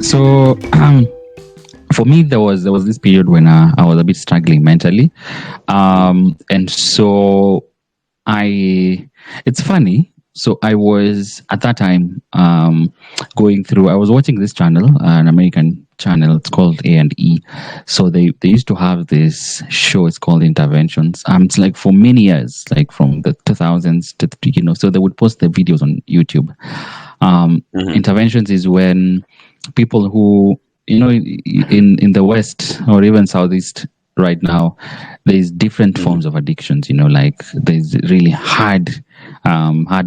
So for me, there was this period when I was a bit struggling mentally, and so it's funny. So I was at that time going through. I was watching this channel, an American channel. It's called A&E. So they used to have this show. It's called Interventions. It's like for many years, like from the 2000s to So they would post their videos on YouTube. Interventions is when people who in the West or even Southeast right now, there's different forms of addictions. Like there's really hard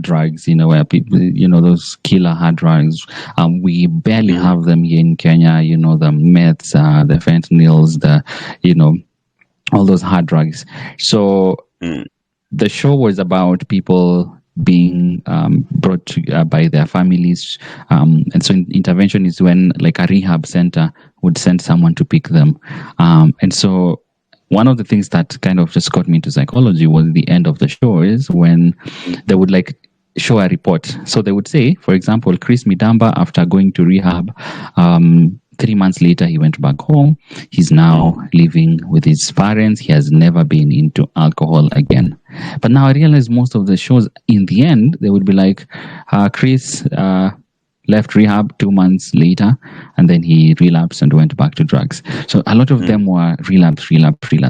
drugs. Where people, those killer hard drugs. We barely have them here in Kenya. The meths, the fentanyls, all those hard drugs. So the show was about people being brought to, by their families, and so intervention is when like a rehab center would send someone to pick them, and so one of the things that kind of just got me into psychology was the end of the show is when they would like show a report. So they would say, for example, Chris Midamba, after going to rehab, 3 months later, he went back home. He's now living with his parents. He has never been into alcohol again. But now I realize most of the shows, in the end, they would be like, Chris left rehab 2 months later, and then he relapsed and went back to drugs. So a lot of them were relapse.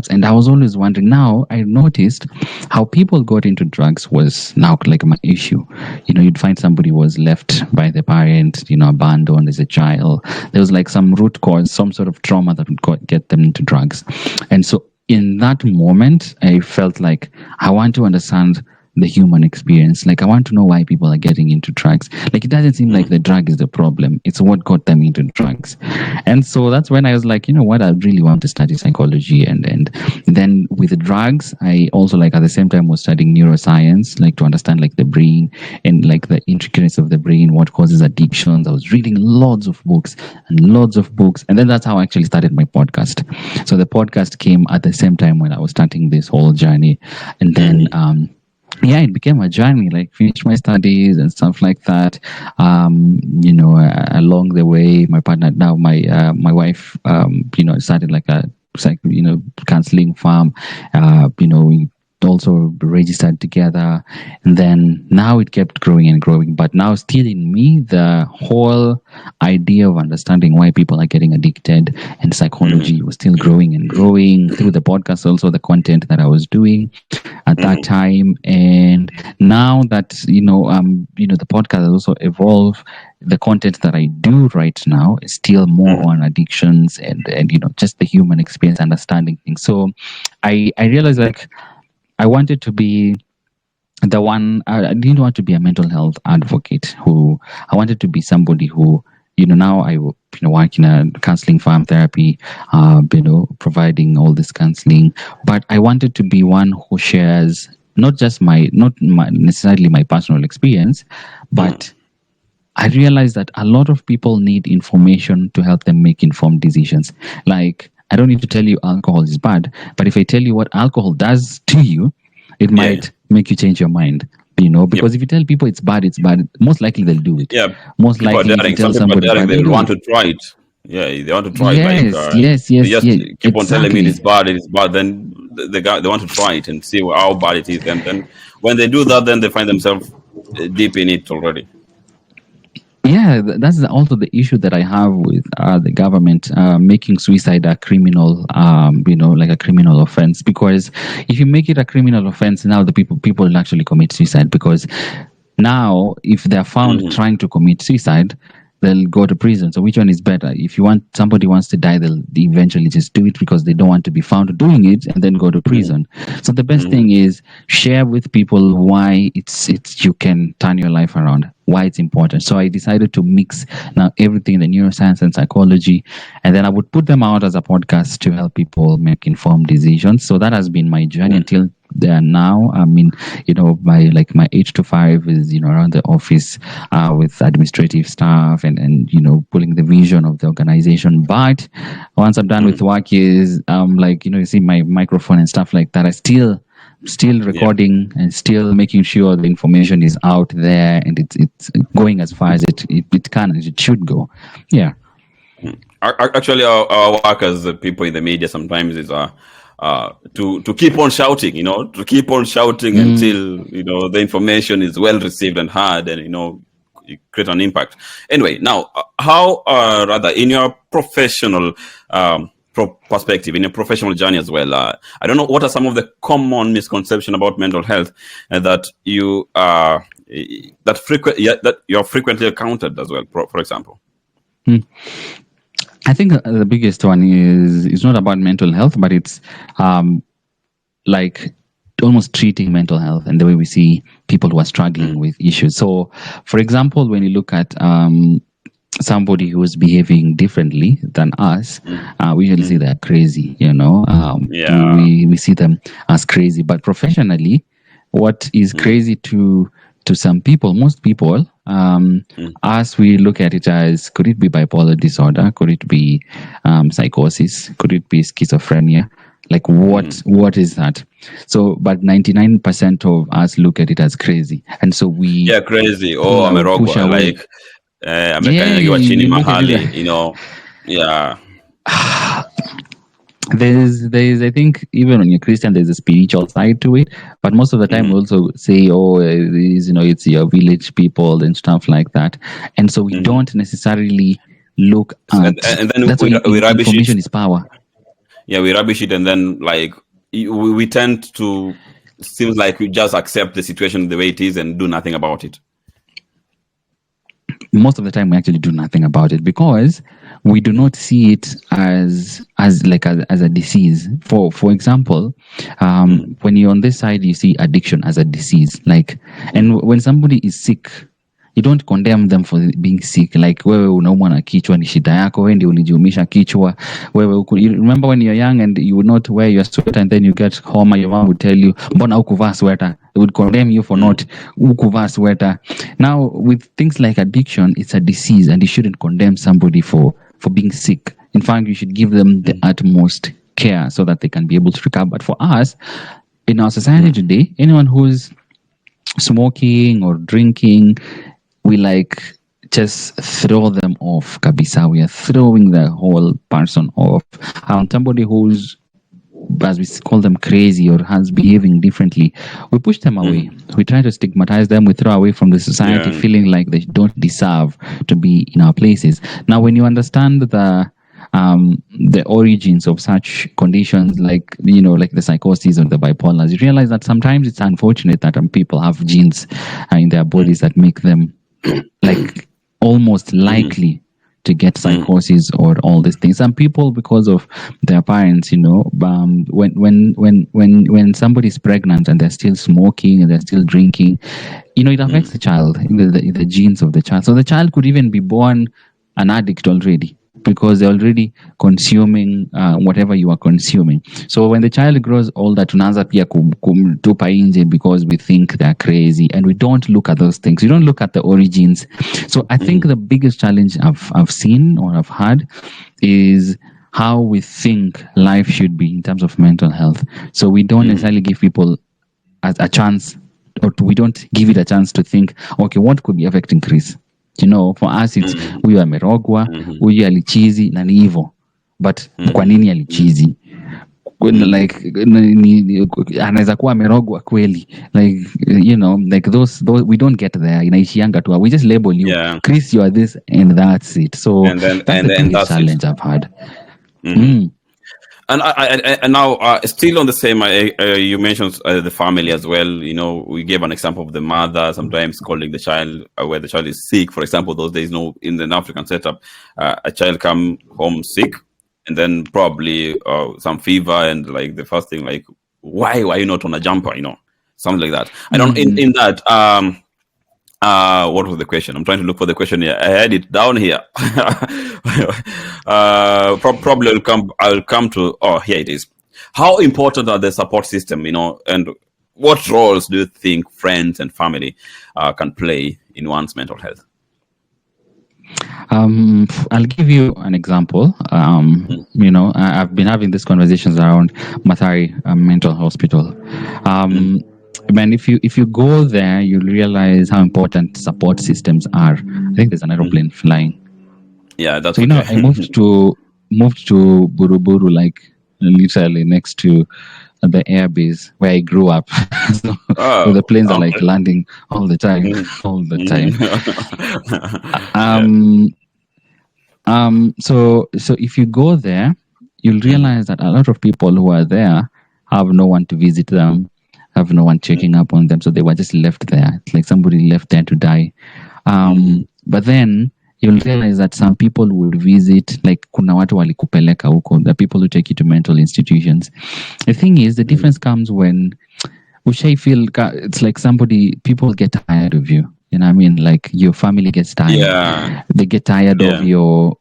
And I was always wondering, now I noticed how people got into drugs was now like my issue. You'd find somebody was left by the parent, abandoned as a child. There was like some root cause, some sort of trauma that would get them into drugs. And so in that moment, I felt like I want to understand the human experience. Like I want to know why people are getting into drugs. Like it doesn't seem like the drug is the problem. It's what got them into drugs. And so that's when I was like, you know what, I really want to study psychology. And then with the drugs, I also like at the same time was studying neuroscience, like to understand like the brain and like the intricacies of the brain, what causes addictions. I was reading lots of books. And then that's how I actually started my podcast. So the podcast came at the same time when I was starting this whole journey. And then it became a journey, like finished my studies and stuff like that. Along the way, my partner, now my wife, started like a counseling firm. We also registered together, and then now it kept growing and growing. But now still in me, the whole idea of understanding why people are getting addicted and psychology was still growing and growing through the podcast, also the content that I was doing at that time. And now that the podcast has also evolved, the content that I do right now is still more on addictions and just the human experience, understanding things. So I realized like I wanted to be the one. I didn't want to be a mental health advocate. I wanted to be somebody who, now I work in a counseling firm, therapy, providing all this counseling. But I wanted to be one who shares not necessarily my personal experience, but I realized that a lot of people need information to help them make informed decisions. Like, I don't need to tell you alcohol is bad, but if I tell you what alcohol does to you, it might make you change your mind. Because if you tell people it's bad, most likely they'll do it. Yeah. Most likely if you tell somebody they will want to try it. Yeah, they want to try it. Yes. They just keep on telling me it's bad, then they want to try it and see how bad it is. And then when they do that, then they find themselves deep in it already. Yeah, that's also the issue that I have with the government making suicide a criminal, like a criminal offense. Because if you make it a criminal offense, now the people will actually commit suicide. Because now, if they're found trying to commit suicide, they'll go to prison. So which one is better? If somebody wants to die, they'll eventually just do it because they don't want to be found doing it and then go to prison. So the best thing is share with people why it's you can turn your life around, why it's important. So I decided to mix now everything, the neuroscience and psychology, and then I would put them out as a podcast to help people make informed decisions. So that has been my journey until there now. I mean, my 8 to 5 is around the office with administrative staff and pulling the vision of the organization. But once I'm done with work is you see my microphone and stuff like that. I still recording and still making sure the information is out there and it's going as far as it can, as it should go. Yeah. Actually, our work as people in the media sometimes is to keep on shouting, to keep on shouting until the information is well received and heard, and you create an impact. Anyway, now how rather in your professional perspective, in your professional journey as well, I don't know, what are some of the common misconceptions about mental health that you that you're frequently encountered as well, for example? I think the biggest one is not about mental health, but it's like almost treating mental health and the way we see people who are struggling with issues. So, for example, when you look at somebody who is behaving differently than us, we usually say they're crazy. Yeah. We see them as crazy. But professionally, what is crazy to some people, most people, as we look at it as, could it be bipolar disorder? Could it be psychosis? Could it be schizophrenia? Like what is that? So, but 99% of us look at it as crazy, and so we crazy. we push Amerogwa, away. like Yeah, amekanyagiwa chini you look at it. mahali, yeah. There's I think even when you're Christian, there's a spiritual side to it, but most of the time we also say, oh, it's your village people and stuff like that, and so we don't necessarily look at. And then that's we why rubbish information it. is power. Yeah, we rubbish it, and then like we tend to, seems like we just accept the situation the way it is and do nothing about it. Most of the time we actually do nothing about it because we do not see it as a disease. For example, when you're on this side, you see addiction as a disease. And when somebody is sick, you don't condemn them for being sick. Like, wewe unaumwa na kichwa, ni shida yako, wewe ndio ulijiumisha kichwa. You remember when you're young and you would not wear your sweater and then you get home, your mom would tell you, mbona hukuvaa sweater? They would condemn you for not hukuvaa sweater. Now, with things like addiction, it's a disease and you shouldn't condemn somebody for being sick. In fact, you should give them the utmost care so that they can be able to recover. But for us, in our society today, anyone who's smoking or drinking, we just throw them off kabisa. We are throwing the whole person off. Somebody who's, as we call them, crazy or has behaving differently, we push them away. We try to stigmatize them. We throw away from the society, feeling like they don't deserve to be in our places. Now, when you understand the origins of such conditions, like the psychosis or the bipolars, you realize that sometimes it's unfortunate that people have genes in their bodies that make them almost likely to get psychosis or all these things. Some people, because of their parents, when somebody's pregnant and they're still smoking and they're still drinking, it affects the child, the genes of the child. So the child could even be born an addict already, because they're already consuming whatever you are consuming. So when the child grows older, tunaanza pia kumtupa nje because we think they're crazy, and we don't look at those things. We don't look at the origins. So I think the biggest challenge I've seen or I've had is how we think life should be in terms of mental health. So we don't necessarily give people a chance, or we don't give it a chance to think, okay, what could be affecting Chris? For us it's huyu amerogwa, huyu alichizi na ni hivyo. But kwa nini alichizi? Anaweza kuwa amerogwa kweli. Those we don't get there. Inaishianga tu. We just label you, Chris, you are this, and that's it. So that's the biggest challenge I've had. And now, still on the same, you mentioned the family as well. We gave an example of the mother sometimes calling the child where the child is sick. For example, those days, in an African setup, a child come home sick, and then probably some fever, and the first thing, why are you not on a jumper? Something like that. I don't in that. What was the question? I'm trying to look for the question here. I had it down here. Probably I'll come to. Oh, here it is. How important are the support system? And what roles do you think friends and family can play in one's mental health? I'll give you an example. I've been having these conversations around Mathari Mental Hospital. Man, if you go there, you'll realize how important support systems are. I think there's an aeroplane flying. Yeah, that's So okay. I moved to Buruburu, like literally next to the airbase where I grew up. So, so Oh, the planes are like okay. landing all the time, Mhm. all the time. Mhm. Yeah. Um, so if you go there, you'll Mhm. realize that a lot of people who are there have no one to visit them, have no one checking up on them. So they were just left there. It's like somebody left there to die. Mhm. But then you'll realize that some people would visit, like kuna watu walikupeleka huko, the people who take you to mental institutions. The thing is, the Mhm. difference comes when Ushai feel it's like people get tired of you. You know what I mean? Like your family gets tired. Yeah. They get tired of Yeah.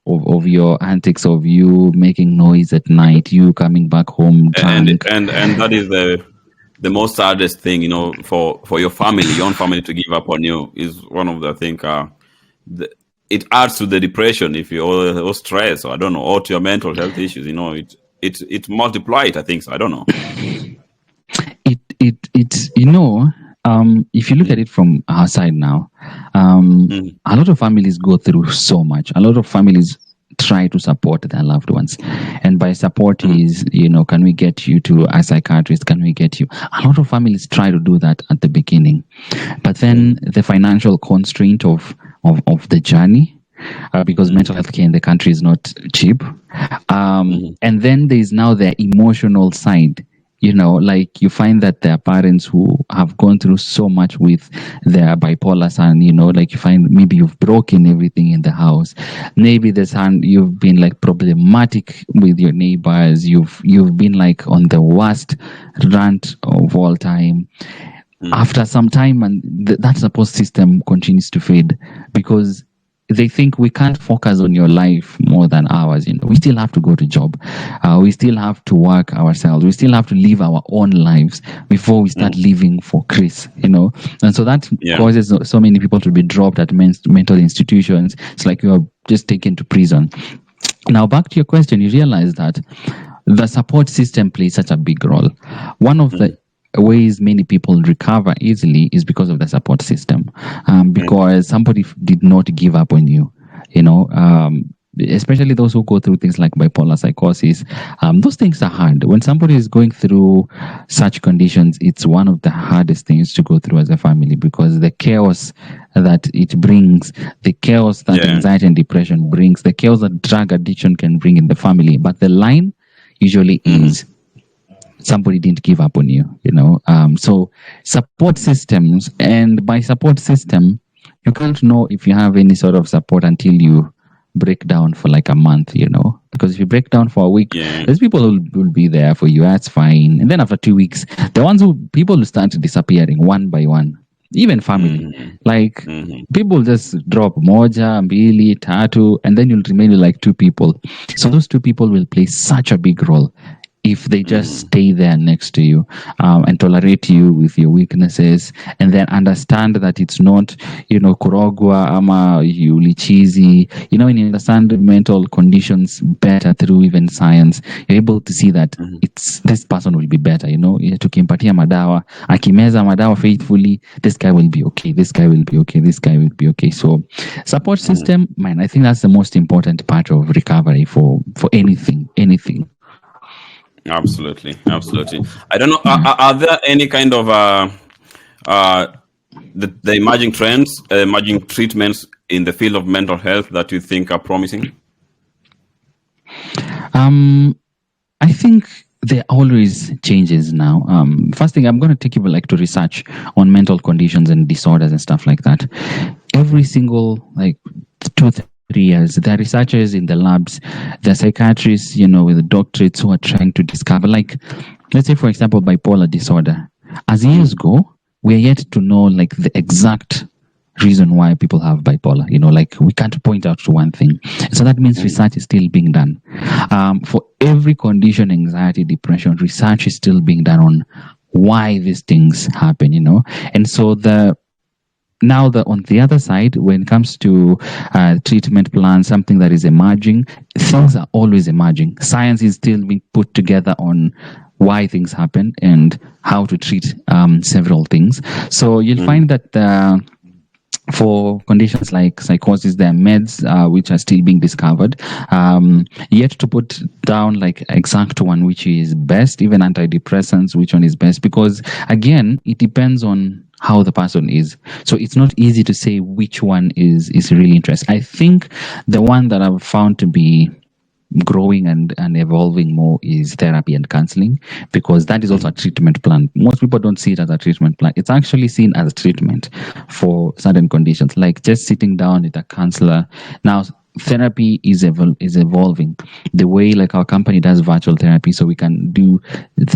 your antics, of you making noise at night, you coming back home and drunk. and that is the most saddest thing, for your family, your own family, to give up on you is one of the, I think, the, it adds to the depression, if you or stress, or I don't know, or to your mental health issues. It multiply it, I think so. I don't know. It if you look at Mm, it from our side now, mm, a lot of families go through so much. A lot of families try to support their loved ones, and by support mm, is, can we get you to a psychiatrist, can we get you, a lot of families try to do that at the beginning, but then mm, the financial constraint of the journey, because mm, mental health care in the country is not cheap. mm, And then there is now the emotional side. Like you find that there are parents who have gone through so much with their bipolar son, like you find maybe you've broken everything in the house. Maybe the son, you've been like problematic with your neighbors. You've been like on the worst rant of all time. mm, After some time, and that support system continues to fade because they think we can't focus on your life more than ours. We still have to go to job, we still have to work ourselves, we still have to live our own lives before we start mm. living for Chris. And so that Yeah. causes so many people to be dropped at mental institutions. It's like you are just taken to prison. Now, back to your question, you realize that the support system plays such a big role. One of the Mm, ways many people recover easily is because of the support system, mm, because somebody did not give up on you, especially those who go through things like bipolar psychosis. Those things are hard. When somebody is going through such conditions, it's one of the hardest things to go through as a family, because the chaos that it brings, the chaos that yeah. anxiety and depression brings, the chaos that drug addiction can bring in the family. But the line usually Mhm, is somebody didn't give up on you. So support systems, and by support system, you can't know if you have any sort of support until you break down for like a month. Because if you break down for a week, yeah. there's people who will be there for you, that's fine, and then after 2 weeks, the ones who people will start disappearing one by one, even family. Mhm, Like mhm, people just drop moja mbili tatu, and then you'll remain with like two people. So those two people will play such a big role if they just mhm, stay there next to you, and tolerate you with your weaknesses, and then understand that it's not, kurogwa ama ulichizi. When you understand mental conditions better through even science, you're able to see that mhm, it's this person will be better. Tukimpatia madawa, akimeza madawa faithfully, this guy will be okay, this guy will be okay, this guy will be okay. So support mhm. system, man, I think that's the most important part of recovery for anything. Absolutely, absolutely. I don't know. Yeah. Are there any kind of uh, the emerging trends, emerging treatments in the field of mental health that you think are promising? Um, I think there always changes now. First thing, I'm going to take you like to research on mental conditions and disorders and stuff like that. Every single like 2 3 years, there are researchers in the labs, there are psychiatrists, with doctorates who are trying to discover, like, let's say for example, bipolar disorder. As years Mm, go, we are yet to know like the exact reason why people have bipolar. Like we can't point out to one thing. So that means mm, research is still being done. For every condition, anxiety, depression, research is still being done on why these things happen. And so on the other side, when it comes to treatment plans, something that is emerging, things are always emerging. Science is still being put together on why things happen and how to treat several things. So you'll mm, find that for conditions like psychosis, there are meds which are still being discovered. Yet to put down like exact one which is best, even antidepressants, which one is best, because again, it depends on how the person is. So it's not easy to say which one is really interesting. I think the one that I've found to be growing and evolving more is therapy and counseling, because that is also a treatment plan. Most people don't see it as a treatment plan. It's actually seen as a treatment for certain conditions, like just sitting down with a counselor. Now, therapy is evolving the way like our company does virtual therapy, so we can do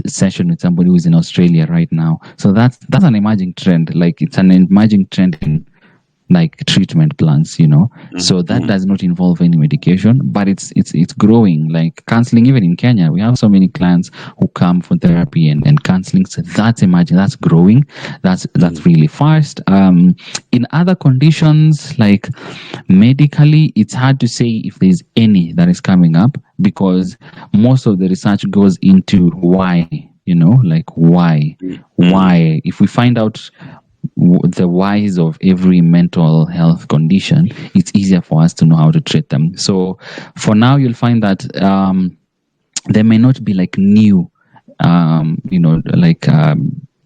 session with somebody who's in Australia right now. So that's an emerging trend. Like it's an emerging trend in like treatment plans, so that does not involve any medication, but it's growing. Like counseling, even in Kenya we have so many clients who come for therapy and counseling, so that's emerging, that's growing, that's really fast. In other conditions like medically, it's hard to say if there's any that is coming up, because most of the research goes into why, like why if we find out the whys of every mental health condition, it's easier for us to know how to treat them. So for now, you'll find that there may not be like new,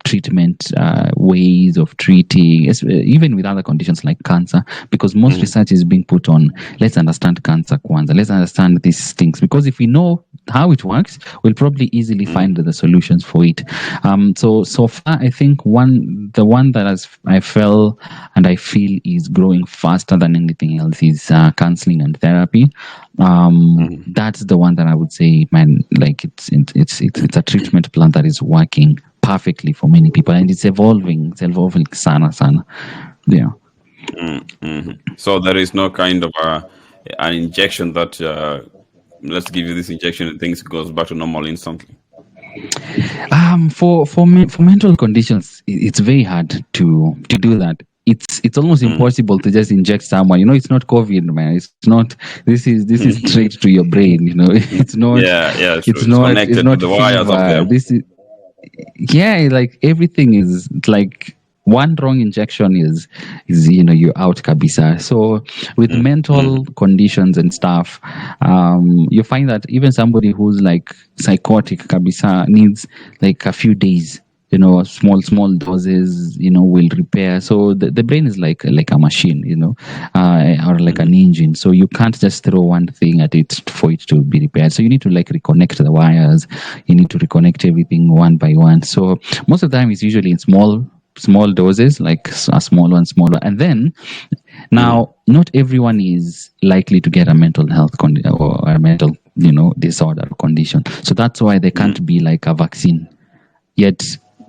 treatment ways of treating, even with other conditions like cancer, because most research is being put on, let's understand cancer kwanza, let's understand these things, because if we know how it works, we'll probably easily find the solutions for it. So far, I think the one that I felt and I feel is growing faster than anything else is counseling and therapy. That's the one that I would say, man, like it's a treatment plan that is working perfectly for many people, and it's evolving sana. Yeah. So there is no kind of an injection that let's give you this injection and things goes back to normal instantly. For mental conditions, it's very hard to do that. It's almost impossible to just inject someone. It's not COVID, man. It's not. This is straight to your brain. It's not. Yeah, It's true. not. Connected It's to not the wires up fever. there. This is. Yeah, like everything is like one wrong injection is you're out kabisa. So with mental conditions and stuff, you find that even somebody who's like psychotic kabisa needs like a few days, small doses, will repair. So the brain is like a machine, or like an engine. So you can't just throw one thing at it for it to be repaired. So you need to like reconnect the wires. You need to reconnect everything one by one. So most of the time it's usually in small doses, like a small one. And then now, not everyone is likely to get a mental health or a mental, disorder or condition. So that's why there can't be like a vaccine. Yet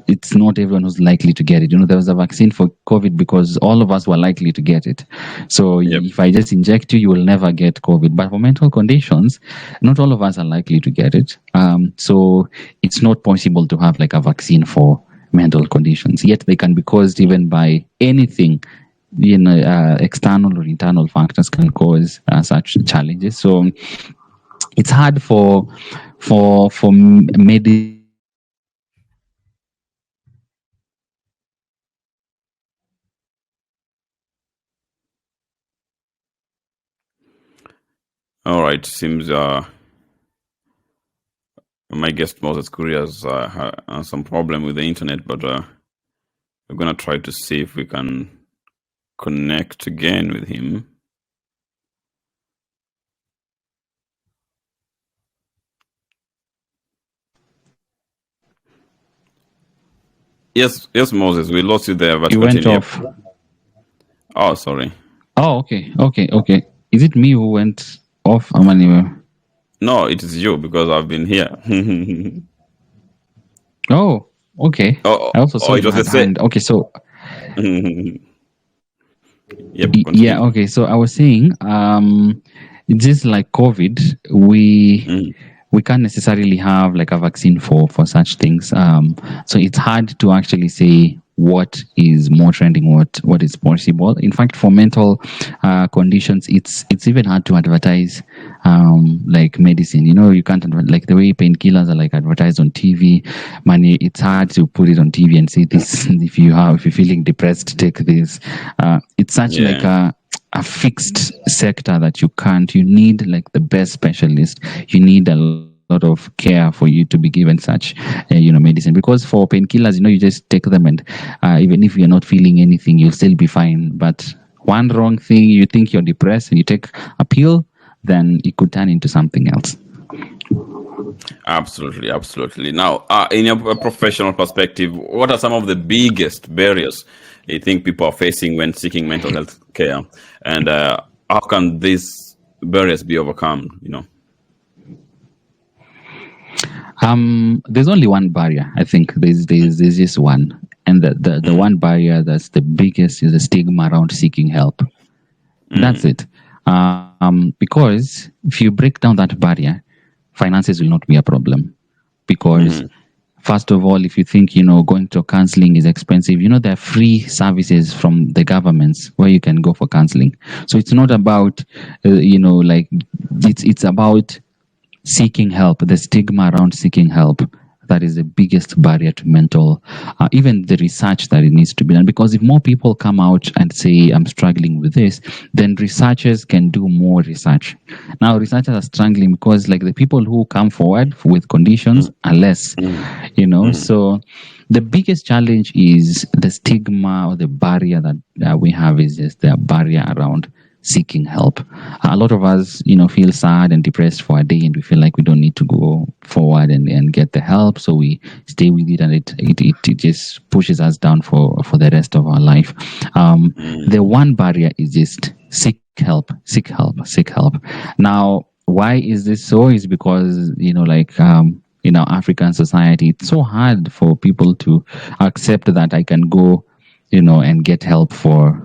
it's not everyone who's likely to get it. There was a vaccine for COVID because all of us were likely to get it. So if I just inject you, you will never get COVID. But for mental conditions, not all of us are likely to get it. So it's not possible to have like a vaccine for mental conditions. Yet they can be caused even by anything. External or internal factors can cause such challenges. So it's hard for medicine. All right, seems my guest Moses Kuria has some problem with the internet, but we're gonna try to see if we can connect again with him. Yes, Moses, we lost you there, but You went off. Oh, sorry. Oh, okay. Is it me who went off? No, it is you because I've been here. Oh, okay. Oh, I also saw it was the same. Okay, so Yep. yeah. Okay, so I was saying, just like COVID, we can't necessarily have like a vaccine for such things. So it's hard to actually say what is more trending, what is possible. In fact, for mental conditions, it's even hard to advertise like medicine. You can't like the way painkillers are like advertised on TV. Money, it's hard to put it on TV and say this. If you're feeling depressed, take this. It's such like a fixed sector that you need like the best specialist. You need a lot of care for you to be given such medicine, because for painkillers, you just take them, and even if you're not feeling anything, you'll still be fine. But one wrong thing, you think you're depressed and you take a pill, then it could turn into something else. Absolutely, absolutely. Now, in your professional perspective, what are some of the biggest barriers you think people are facing when seeking mental health care, and how can these barriers be overcome? There's only one barrier. I think there's just one, and the one barrier that's the biggest is the stigma around seeking help. That's it. Because if you break down that barrier, finances will not be a problem. Because first of all, if you think going to counseling is expensive, there are free services from the governments where you can go for counseling. So it's not about like it's about seeking help. The stigma around seeking help, that is the biggest barrier to mental, even the research that it needs to be done. Because if more people come out and say, I'm struggling with this, then researchers can do more research. Now, researchers are struggling because like the people who come forward with conditions are less, So the biggest challenge is the stigma, or the barrier that we have is just the barrier around seeking help. A lot of us, feel sad and depressed for a day, and we feel like we don't need to go forward and get the help, so we stay with it, and it just pushes us down for the rest of our life. The one barrier is just seek help. Now, why is this so? Is because in our African society, it's so hard for people to accept that I can go and get help for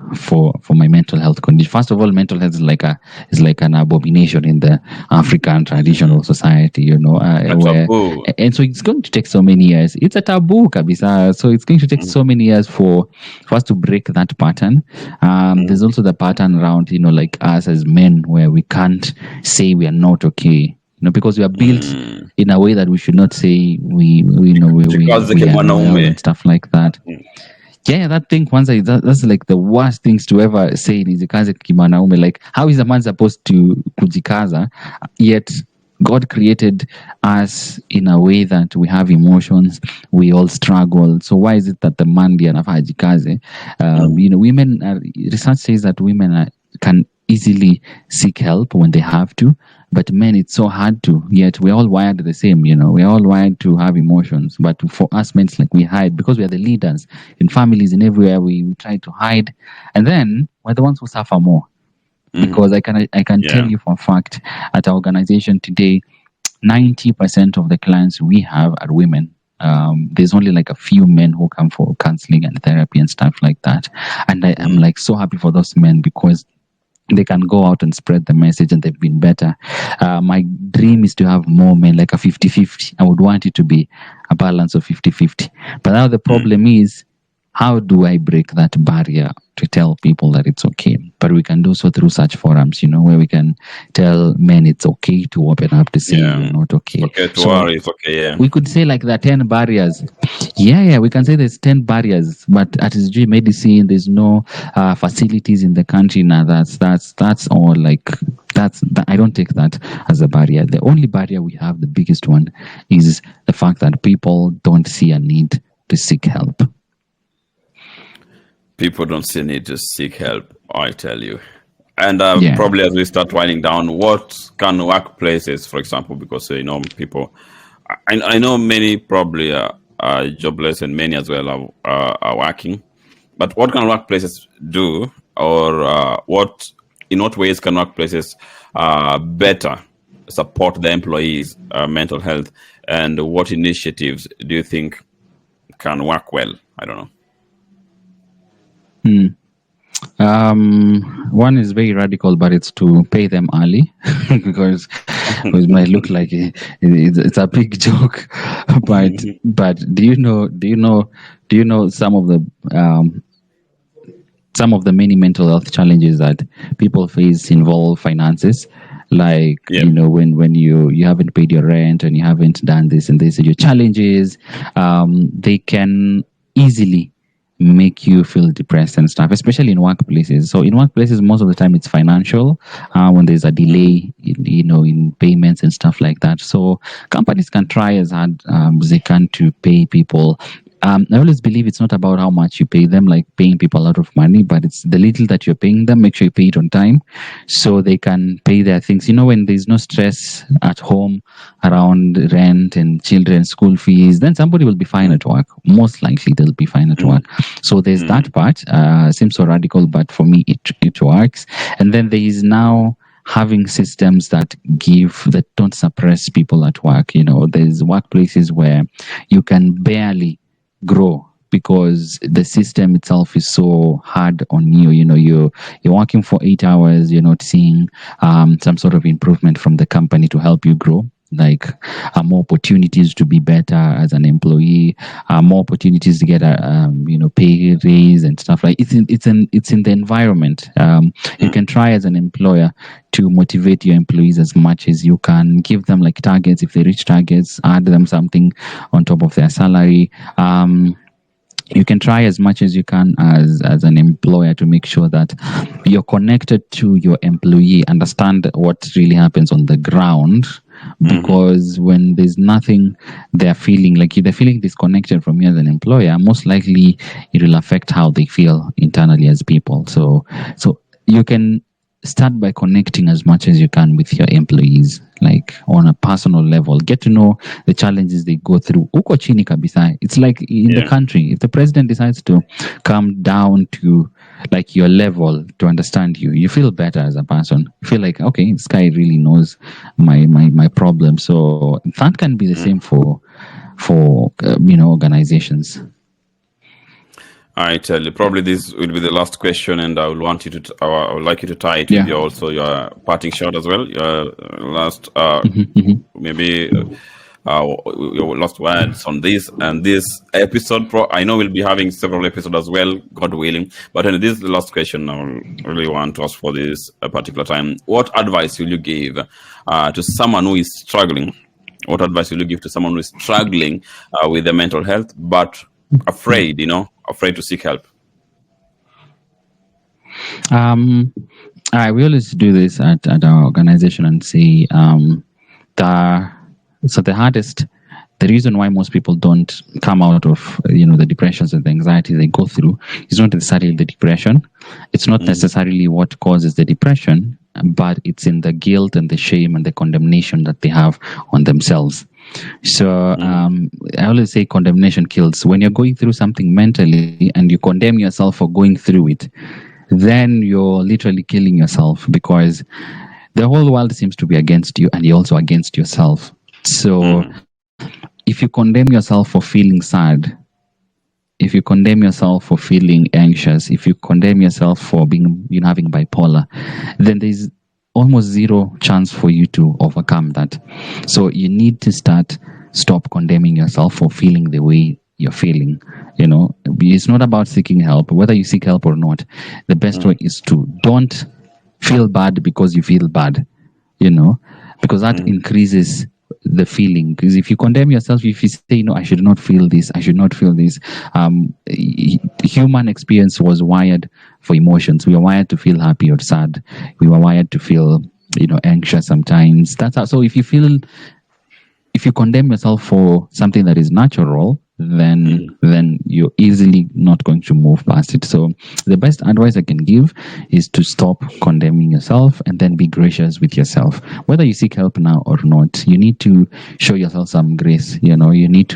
my mental health condition. First of all, mental health is like an abomination in the African traditional society, and so it's going to take so many years. It's a taboo, kabisa. So it's going to take so many years for us to break that pattern. There's also the pattern around, like us as men, where we can't say we are not okay. Because we are built in a way that we should not say we are well and stuff like that. Yeah, that thing, kwanza, that's like the worst things to ever say, nijikaze kimanaume. Like, how is a man supposed to kujikaza, yet God created us in a way that we have emotions, we all struggle. So why is it that the man ndiye anafaa ajikaze? Women, research says that women can easily seek help when they have to, but men, it's so hard to. Yet we're all wired the same. We're all wired to have emotions, but for us men, it's like we hide because we are the leaders in families and everywhere. We try to hide, and then we're the ones who suffer more. Because I can tell you for a fact, at our organization today, 90% of the clients we have are women. There's only like a few men who come for counseling and therapy and stuff like that, and I am like so happy for those men because they can go out and spread the message, and they've been better. My dream is to have more men, like a 50-50. I would want it to be a balance of 50-50. But now the problem is, how do I break that barrier to tell people that it's okay? But we can do so through such forums, where we can tell men it's okay to open up to say you're not okay. Okay, to worry, it's okay, yeah. We could say like there are 10 barriers. Yeah, we can say there's 10 barriers, but at SG Medicine, there's no facilities in the country now. That's all like, I don't take that as a barrier. The only barrier we have, the biggest one, is the fact that people don't see a need to seek help. People don't see a need to seek help, I tell you. And probably as we start winding down, what can workplaces, for example, because people, I know many probably are jobless and many as well are working, but what can workplaces do, or in what ways can workplaces better support the employees' mental health, and what initiatives do you think can work well? I don't know. One is very radical, but it's to pay them early because it might look like it's a big joke, but do you know some of the many mental health challenges that people face involve finances, like Yeah. when you haven't paid your rent and you haven't done this and this, your challenges, they can easily make you feel depressed and stuff, especially in workplaces. So in workplaces, most of the time it's financial, when there's a delay in payments and stuff like that. So companies can try as hard as they can to pay people. I always believe it's not about how much you pay them, like paying people a lot of money, but it's the little that you're paying them. Make sure you pay it on time so they can pay their things. When there's no stress at home around rent and children's school fees, then somebody will be fine at work. Most likely they'll be fine at work. So there's that part. Seems so radical, but for me, it works. And then there is now having systems that don't suppress people at work. There's workplaces where you can barely grow because the system itself is so hard on you. You're working for 8 hours. You're not seeing some sort of improvement from the company to help you grow, like more opportunities to be better as an employee, more opportunities to get a pay raise and stuff. Like it's in the environment. You can try as an employer to motivate your employees as much as you can. Give them like targets. If they reach targets, add them something on top of their salary. You can try as much as you can as an employer to make sure that you're connected to your employee, understand what really happens on the ground. Because when there's nothing, they're feeling disconnected from you as an employer, most likely it will affect how they feel internally as people. So you can start by connecting as much as you can with your employees, like on a personal level. Get to know the challenges they go through. Uko chini kabisa. It's like in the country, if the president decides to come down to like your level to understand you, you feel better as a person. You feel like, okay, this guy really knows my problem. So that can be the same for organizations. All right, probably this will be the last question, and I will want you to. I would like you to tie it with your parting shot as well. Your last, maybe your last words on this and this episode. I know we'll be having several episodes as well, God willing. But this is the last question I really want to ask for this particular time. What advice will you give to someone who is struggling? What advice will you give to someone who is struggling with their mental health, but afraid to seek help? We always do this at our organization and say the reason why most people don't come out of the depressions and the anxiety they go through is not necessarily the depression. It's not necessarily what causes the depression, but it's in the guilt and the shame and the condemnation that they have on themselves. So I always say condemnation kills. When you're going through something mentally and you condemn yourself for going through it, then you're literally killing yourself, because the whole world seems to be against you and you're also against yourself. So if you condemn yourself for feeling sad, if you condemn yourself for feeling anxious, if you condemn yourself for being having bipolar, then there's almost zero chance for you to overcome that. So you need to stop condemning yourself for feeling the way you're feeling. It's not about seeking help. Whether you seek help or not, the best way is to don't feel bad because you feel bad, because that increases the feeling. Because if you condemn yourself, if you say, I should not feel this, human experience was wired for emotions. We were wired to feel happy or sad. We were wired to feel anxious sometimes. That's how. So if you condemn yourself for something that is natural, then you're easily not going to move past it. So the best advice I can give is to stop condemning yourself and then be gracious with yourself. Whether you seek help now or not, you need to show yourself some grace. You need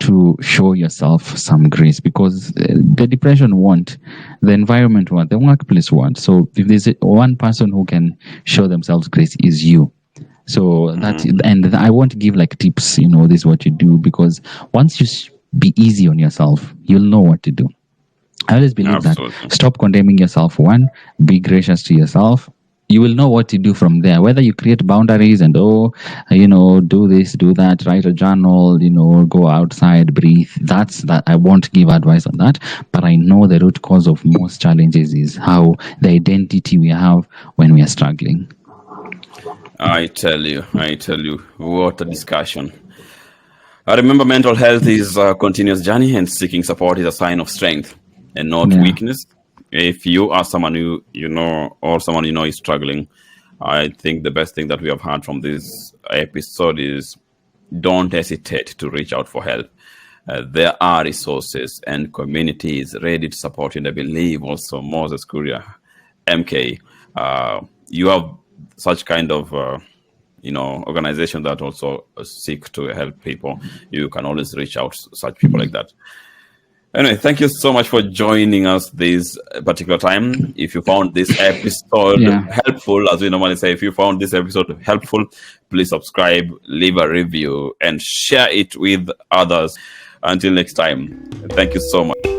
to show yourself some grace, because the depression won't, the environment won't, the workplace won't. So if there's one person who can show themselves grace, is you. So and I won't give like tips, this is what you do, because once you be easy on yourself, you'll know what to do. I always believe that Absolutely. stop condemning yourself. One, be gracious to yourself. You will know what to do from there. Whether you create boundaries and do this, do that, write a journal, go outside, breathe. That's that. I won't give advice on that, but I know the root cause of most challenges is how the identity we have when we are struggling. I tell you, what a discussion. I remember mental health is a continuous journey, and seeking support is a sign of strength and not Yeah. weakness. If you are someone who or someone is struggling, I think the best thing that we have heard from this episode is don't hesitate to reach out for help. There are resources and communities ready to support you. And I believe also Moses Kuria, MK, you have such kind of organization that also seek to help people. You can always reach out to such people like that. Anyway, thank you so much for joining us this particular time. If you found this episode helpful, as we normally say, if you found this episode helpful, please subscribe, leave a review, and share it with others. Until next time, thank you so much.